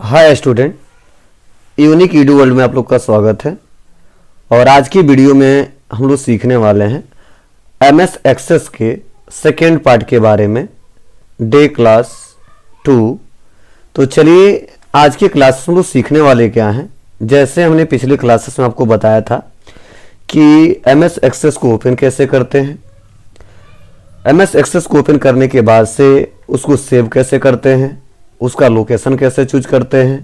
Hi student, unique Edu world में आप लोग का स्वागत है। और आज की वीडियो में हम लोग सीखने वाले हैं एमएस एक्सेस के सेकेंड पार्ट के बारे में, डे क्लास 2। तो चलिए आज की क्लास में हम लोग सीखने वाले क्या हैं। जैसे हमने पिछले क्लासेस में आपको बताया था कि एमएस एक्सेस को ओपन कैसे करते हैं, एमएस एक्सेस को ओपन करने के बाद से उसको सेव कैसे करते हैं, उसका लोकेशन कैसे चूज करते हैं,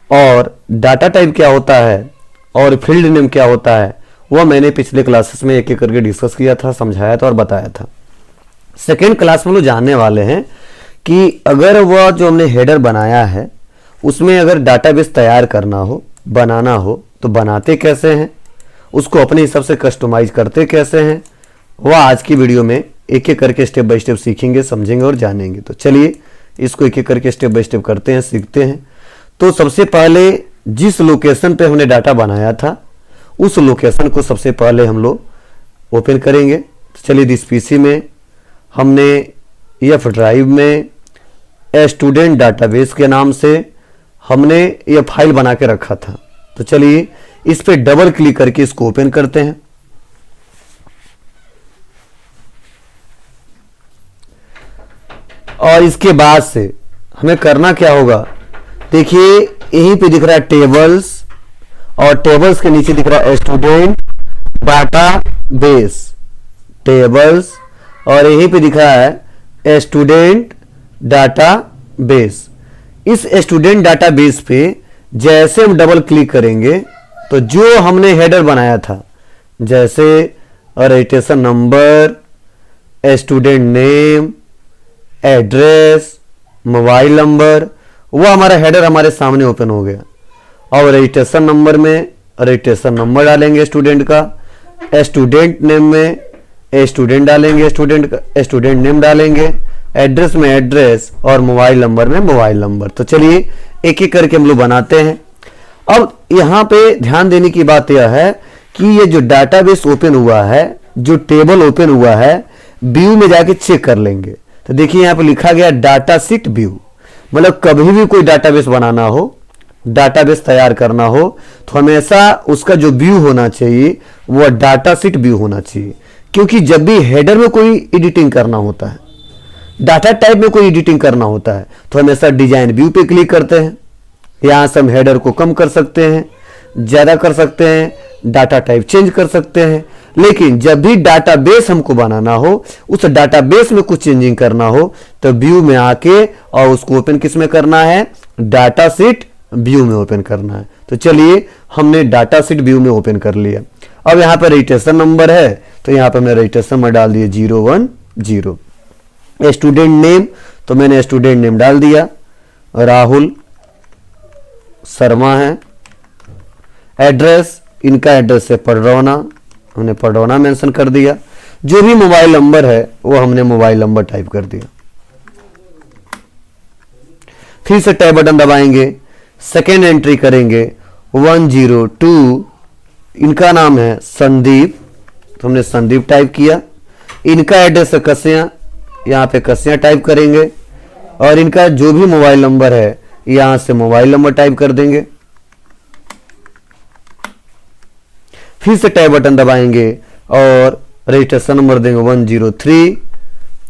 और डाटा टाइप क्या होता है और फील्ड नेम क्या होता है, वह मैंने पिछले क्लासेस में एक एक करके डिस्कस किया था, समझाया था और बताया था। सेकेंड क्लास में लोग जानने वाले हैं कि अगर वह जो हमने हेडर बनाया है उसमें अगर डाटाबेस तैयार करना हो, बनाना हो, तो बनाते कैसे हैं, उसको अपने हिसाब से कस्टमाइज करते कैसे हैं, वह आज की वीडियो में एक एक करके स्टेप बाय स्टेप सीखेंगे, समझेंगे और जानेंगे। तो चलिए इसको एक एक करके स्टेप बाय स्टेप करते हैं, सीखते हैं। तो सबसे पहले जिस लोकेशन पे हमने डाटा बनाया था उस लोकेशन को सबसे पहले हम लोग ओपन करेंगे। तो चलिए दिस पीसी में हमने एफ ड्राइव में स्टूडेंट डाटाबेस के नाम से हमने यह फाइल बना के रखा था। तो चलिए इस पे डबल क्लिक करके इसको ओपन करते हैं। और इसके बाद से हमें करना क्या होगा, देखिए यहीं पे दिख रहा है टेबल्स, और टेबल्स के नीचे दिख रहा है स्टूडेंट डाटा बेस, टेबल्स, और यहीं पे दिख रहा है स्टूडेंट डाटा बेस। इस स्टूडेंट डाटा बेस पे जैसे हम डबल क्लिक करेंगे तो जो हमने हेडर बनाया था, जैसे registration number, student name, address, mobile number, वो हमारा हेडर हमारे सामने ओपन हो गया। और रजिस्ट्रेशन नंबर में रजिस्ट्रेशन नंबर डालेंगे स्टूडेंट का, स्टूडेंट नेम में स्टूडेंट डालेंगे, स्टूडेंट का स्टूडेंट नेम डालेंगे, एड्रेस में एड्रेस, और मोबाइल नंबर में मोबाइल नंबर। तो चलिए एक एक करके हम लोग बनाते हैं। अब यहाँ पे ध्यान देने की बात यह है कि ये जो डाटाबेस ओपन हुआ है, जो टेबल ओपन हुआ है, व्यू में जाके चेक कर लेंगे। तो देखिए यहाँ पे लिखा गया डाटा सीट व्यू, मतलब कभी भी कोई डाटाबेस बनाना हो, डाटाबेस तैयार करना हो, तो हमेशा उसका जो व्यू होना चाहिए वह डाटा सीट व्यू होना चाहिए। क्योंकि जब भी हेडर में कोई एडिटिंग करना होता है, डाटा टाइप में कोई एडिटिंग करना होता है, तो हमेशा डिजाइन व्यू पे क्लिक करते हैं। यहां से हम हेडर को कम कर सकते हैं, ज्यादा कर सकते हैं, डाटा टाइप चेंज कर सकते हैं। लेकिन जब भी डाटाबेस हमको बनाना हो, उस डाटाबेस में कुछ चेंजिंग करना हो, तो व्यू में आके और उसको ओपन किस में करना है, डाटा सीट व्यू में ओपन करना है। तो चलिए हमने डाटा सीट व्यू में ओपन कर लिया। अब यहाँ पर रजिस्ट्रेशन नंबर है, तो यहाँ पर हमने रजिस्ट्रेशन नंबर डाल दिया 010। स्टूडेंट नेम, तो मैंने स्टूडेंट नेम डाल दिया, राहुल शर्मा है। एड्रेस, इनका एड्रेस है पडरौना, हमने पडरौना मेंशन कर दिया। जो भी मोबाइल नंबर है वो हमने मोबाइल नंबर टाइप कर दिया। फिर से टैब बटन दबाएंगे, सेकेंड एंट्री करेंगे 102। इनका नाम है संदीप, तो हमने संदीप टाइप किया। इनका एड्रेस है कसिया, यहाँ पे कसिया टाइप करेंगे, और इनका जो भी मोबाइल नंबर है यहां से मोबाइल नंबर टाइप कर देंगे। फिर से टैब बटन दबाएंगे और रजिस्ट्रेशन नंबर देंगे 103,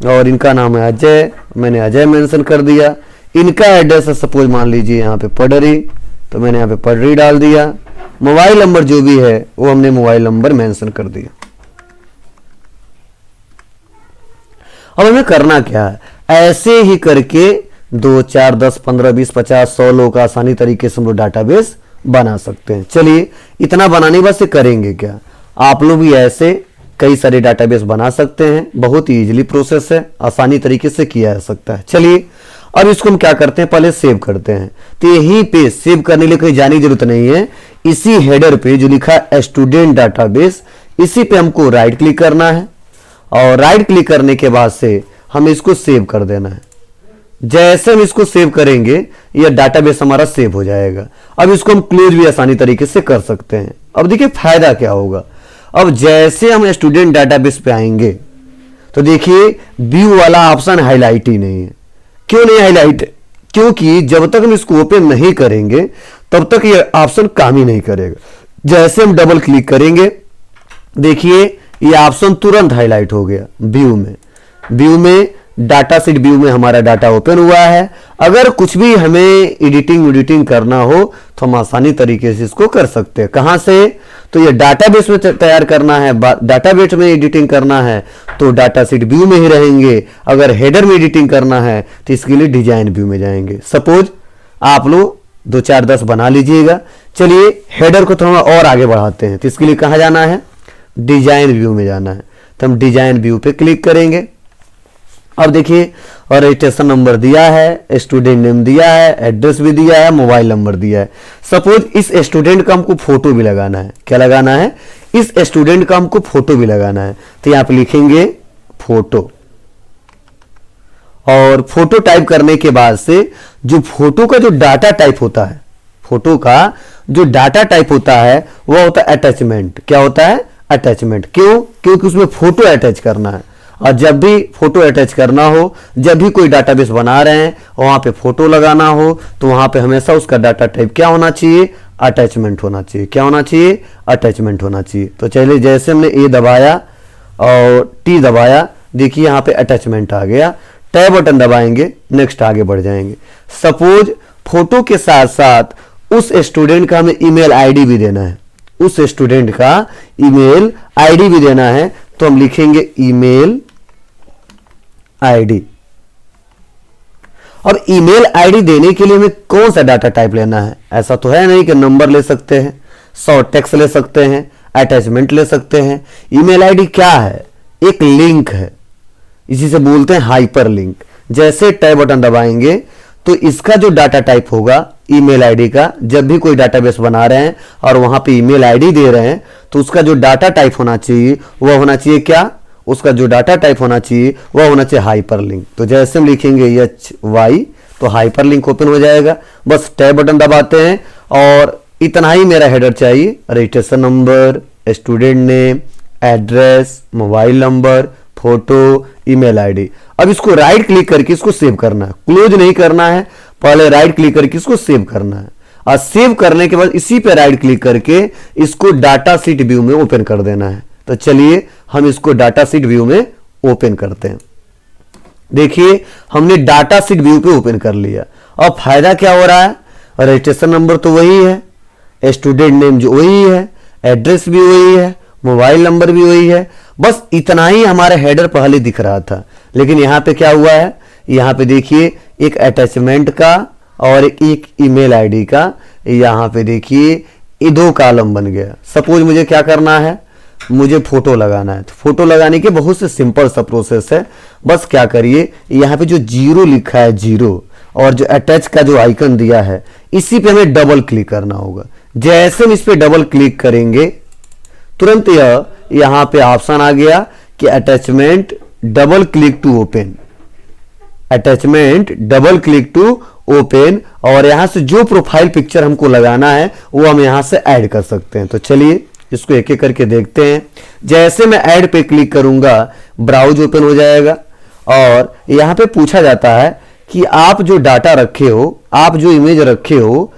और इनका नाम है अजय, मैंने अजय मेंशन कर दिया। इनका एड्रेस है सपोज मान लीजिए यहाँ पे पडरी, तो मैंने यहाँ पे पडरी डाल दिया। मोबाइल नंबर जो भी है वो हमने मोबाइल नंबर मेंशन कर दिया। अब हमें करना क्या है, ऐसे ही करके 2, 4, 10, 15, 20, 50, 100 लोग आसानी तरीके से हम लोग डाटाबेस बना सकते हैं। चलिए इतना बनाने बस से करेंगे क्या, आप लोग भी ऐसे कई सारे डाटाबेस बना सकते हैं। बहुत ही इजीली प्रोसेस है, आसानी तरीके से किया जा सकता है। चलिए अब इसको हम क्या करते हैं, पहले सेव करते हैं। तो यहीं पे सेव करने के लिए कहीं जाने की जरूरत नहीं है। इसी हेडर पे जो लिखा है स्टूडेंट डाटाबेस, इसी पे हमको राइट क्लिक करना है, और राइट क्लिक करने के बाद से हमें इसको सेव कर देना है। जैसे हम इसको सेव करेंगे यह डाटाबेस हमारा सेव हो जाएगा। अब इसको हम क्लोज भी आसानी तरीके से कर सकते हैं। अब देखिए फायदा क्या होगा, अब जैसे हम स्टूडेंट डाटाबेस पे आएंगे तो देखिए व्यू वाला ऑप्शन हाईलाइट ही नहीं है। क्यों नहीं हाईलाइट, क्योंकि जब तक हम इसको ओपन नहीं करेंगे तब तक ये ऑप्शन काम ही नहीं करेगा। जैसे हम डबल क्लिक करेंगे, देखिए ये ऑप्शन तुरंत हाईलाइट हो गया। व्यू में डाटा शीट व्यू में हमारा डाटा ओपन हुआ है। अगर कुछ भी हमें एडिटिंग करना हो तो हम आसानी तरीके से इसको कर सकते हैं। कहां से? तो ये डाटाबेस में तैयार करना है, डाटाबेस में एडिटिंग करना है तो डाटा शीट व्यू में ही रहेंगे। अगर हेडर में एडिटिंग करना है तो इसके लिए डिजाइन व्यू में जाएंगे। सपोज आप लोग 2 4 10 बना लीजिएगा। चलिए हेडर को थोड़ा और आगे बढ़ाते हैं तो इसके लिए कहां जाना है? डिजाइन व्यू में जाना है। तो हम डिजाइन व्यू पे क्लिक करेंगे। अब देखिए और रजिस्ट्रेशन नंबर दिया है, स्टूडेंट नेम दिया है, एड्रेस भी दिया है, मोबाइल नंबर दिया है। सपोज इस स्टूडेंट का हमको फोटो भी लगाना है। क्या लगाना है? इस स्टूडेंट का हमको फोटो भी लगाना है। तो यहां पे लिखेंगे फोटो और फोटो टाइप करने के बाद से जो फोटो का जो डाटा टाइप होता है, फोटो का जो डाटा टाइप होता है वह होता है अटैचमेंट। क्या होता है? अटैचमेंट। क्यों? क्योंकि उसमें फोटो अटैच करना है और जब भी फोटो अटैच करना हो, जब भी कोई डाटाबेस बना रहे हैं वहां पे फोटो लगाना हो तो वहां पे हमेशा उसका डाटा टाइप क्या होना चाहिए? अटैचमेंट होना चाहिए। क्या होना चाहिए? अटैचमेंट होना चाहिए। तो चलिए जैसे हमने ए दबाया और टी दबाया, देखिए यहां पे अटैचमेंट आ गया। टैब बटन दबाएंगे, नेक्स्ट आगे बढ़ जाएंगे। सपोज फोटो के साथ साथ उस स्टूडेंट का हमें ईमेल आईडी भी देना है, उस स्टूडेंट का ईमेल आईडी भी देना है तो हम लिखेंगे ईमेल आईडी। और ईमेल आईडी देने के लिए हमें कौन सा डाटा टाइप लेना है? ऐसा तो है नहीं कि नंबर ले सकते हैं, शॉर्ट टेक्स्ट ले सकते हैं, अटैचमेंट ले सकते हैं। ईमेल आईडी क्या है? एक लिंक है, इसी से बोलते हैं हाइपर लिंक। जैसे टैब बटन दबाएंगे तो इसका जो डाटा टाइप होगा ईमेल आईडी का, जब भी कोई डाटाबेस बना रहे हैं और वहां पे ईमेल आईडी दे रहे हैं तो उसका जो डाटा टाइप होना चाहिए वह होना चाहिए क्या? उसका जो डाटा टाइप होना चाहिए वह होना चाहिए हाइपर लिंक। तो जैसे हम लिखेंगे HY तो हाइपर लिंक ओपन हो जाएगा। बस टैब बटन दबाते हैं और इतना ही मेरा हेडर चाहिए। Registration number, student name, address, mobile number, photo, email ID. अब इसको राइट क्लिक करके इसको सेव करना है, क्लोज नहीं करना है, पहले राइट क्लिक करके इसको सेव करना है। और सेव करने के बाद इसी पे राइट क्लिक करके इसको डाटा शीट व्यू में ओपन कर देना है। तो चलिए हम इसको डाटा शीट व्यू में ओपन करते हैं। देखिए हमने डाटा शीट व्यू पे ओपन कर लिया। अब फायदा क्या हो रहा है? रजिस्ट्रेशन नंबर तो वही है, स्टूडेंट नेम जो वही है, एड्रेस भी वही है, मोबाइल नंबर भी वही है। बस इतना ही हमारा हेडर पहले दिख रहा था, लेकिन यहां पे क्या हुआ है? यहां पे देखिए एक अटैचमेंट का और एक ईमेल आईडी का, यहां पे देखिए ये 2 कॉलम बन गया। सपोज मुझे क्या करना है? मुझे फोटो लगाना है। तो फोटो लगाने के बहुत से सिंपल सा प्रोसेस है। बस क्या करिए, यहाँ पे जो 0 लिखा है, 0 और जो अटैच का जो आइकन दिया है इसी पे हमें डबल क्लिक करना होगा। जैसे हम इस पे डबल क्लिक करेंगे तुरंत यहां पे ऑप्शन आ गया कि attachment double click to open, attachment double click to open. और यहां से जो प्रोफाइल पिक्चर हमको लगाना है वो हम यहां से ऐड कर सकते हैं। तो चलिए इसको एक एक करके देखते हैं। जैसे मैं ऐड पे क्लिक करूंगा ब्राउज ओपन हो जाएगा और यहां पे पूछा जाता है कि आप जो डाटा रखे हो, आप जो इमेज रखे हो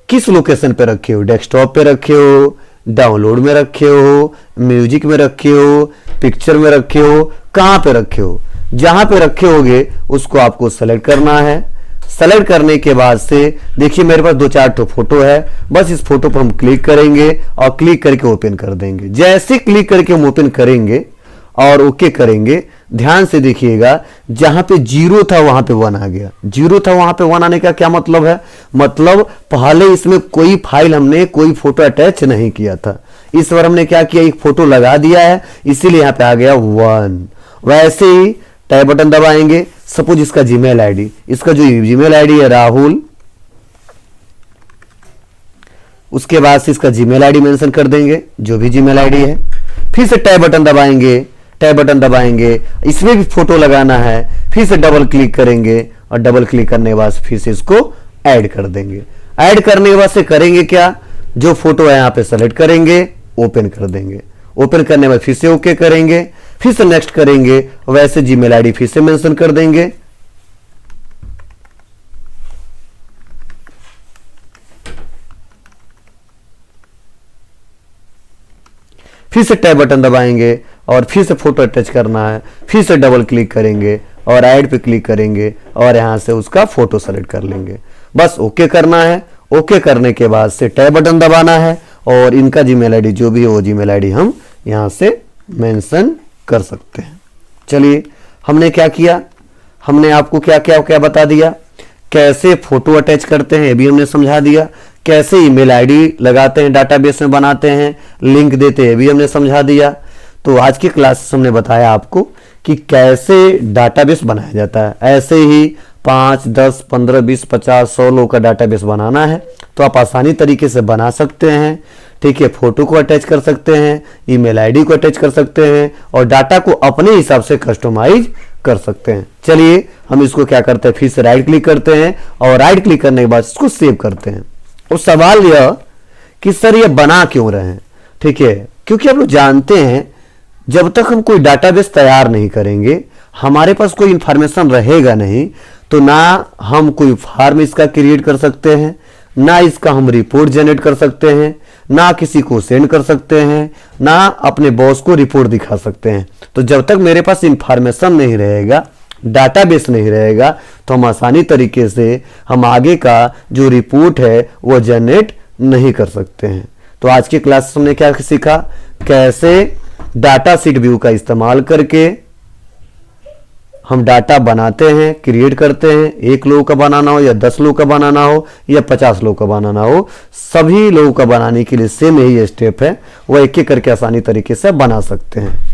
किस लोकेशन पे रखे हो? डेस्कटॉप पे रखे हो, डाउनलोड में रखे हो, म्यूजिक में रखे हो, पिक्चर में रखे हो, कहां पे रखे हो? जहां पे रखे होगे उसको आपको सेलेक्ट करना है। सेलेक्ट करने के बाद से देखिए मेरे पास 2 4 तो फोटो है। बस इस फोटो पर हम क्लिक करेंगे और क्लिक करके ओपन कर देंगे। जैसे क्लिक करके हम ओपन करेंगे और ओके करेंगे, ध्यान से देखिएगा जहां पे 0 था वहां पे 1 आ गया। 0 था वहां पे 1 आने का क्या मतलब है? मतलब पहले इसमें कोई फाइल हमने कोई फोटो अटैच नहीं किया था। इस बार हमने क्या किया? एक फोटो लगा दिया है, इसीलिए यहां पे आ गया 1। वैसे ही टैब बटन दबाएंगे। सपोज इसका जीमेल आईडी, इसका जो जीमेल आईडी है राहुल, उसके बाद से इसका जीमेल आईडी मेंशन कर देंगे, जो भी जीमेल आईडी है। फिर से टैब बटन दबाएंगे, टैब बटन दबाएंगे, इसमें भी फोटो लगाना है। फिर से डबल क्लिक करेंगे और डबल क्लिक करने के बाद फिर से इसको ऐड कर देंगे। ऐड करने के बाद से करेंगे क्या? जो फोटो है यहां पे सेलेक्ट करेंगे, ओपन कर देंगे। ओपन करने के बाद फिर से ओके करेंगे, फिर से नेक्स्ट करेंगे, वैसे जीमेल आईडी फिर से मेंशन कर देंगे। फिर से टैब बटन दबाएंगे और फिर से फोटो अटैच करना है, फिर से डबल क्लिक करेंगे और ऐड पे क्लिक करेंगे और यहाँ से उसका फोटो सेलेक्ट कर लेंगे। बस ओके करना है। ओके करने के बाद से टैब बटन दबाना है और इनका जीमेल आईडी जो भी है वो जीमेल आईडी हम यहाँ से मेंशन कर सकते हैं। चलिए, हमने क्या किया, हमने आपको क्या क्या क्या बता दिया, कैसे फोटो अटैच करते हैं ये भी हमने समझा दिया, कैसे ईमेल आईडी लगाते हैं, डाटाबेस में बनाते हैं, लिंक देते हैं भी हमने समझा दिया। तो आज की क्लास हमने बताया आपको कि कैसे डाटाबेस बनाया जाता है। ऐसे ही 5, 10, 15, 20, 50, 100 लोगों का डाटाबेस बनाना है तो आप आसानी तरीके से बना सकते हैं। ठीक है, फोटो को अटैच कर सकते हैं, ईमेल आईडी को अटैच कर सकते हैं और डाटा को अपने हिसाब से कस्टमाइज कर सकते हैं। चलिए, हम इसको क्या करते हैं, फिर से राइट क्लिक करते हैं और राइट क्लिक करने के बाद इसको सेव करते हैं। और सवाल यह कि सर ये बना क्यों रहे हैं? ठीक है, क्योंकि आप लोग जानते हैं जब तक हम कोई डाटाबेस तैयार नहीं करेंगे, हमारे पास कोई इंफॉर्मेशन रहेगा नहीं, तो ना हम कोई फॉर्म इसका क्रिएट कर सकते हैं, ना इसका हम रिपोर्ट जनरेट कर सकते हैं, ना किसी को सेंड कर सकते हैं, ना अपने बॉस को रिपोर्ट दिखा सकते हैं। तो जब तक मेरे पास इंफॉर्मेशन नहीं रहेगा, डाटाबेस नहीं रहेगा, तो हम आसानी तरीके से हम आगे का जो रिपोर्ट है वो जनरेट नहीं कर सकते हैं। तो आज की क्लास में हमने क्या सीखा, कैसे डाटा सीट व्यू का इस्तेमाल करके हम डाटा बनाते हैं, क्रिएट करते हैं। 1 लोगों का बनाना हो या 10 लोगों का बनाना हो या 50 लोगों का बनाना हो, सभी लोगों का बनाने के लिए सेम यही स्टेप है, वह एक एक करके आसानी तरीके से बना सकते हैं।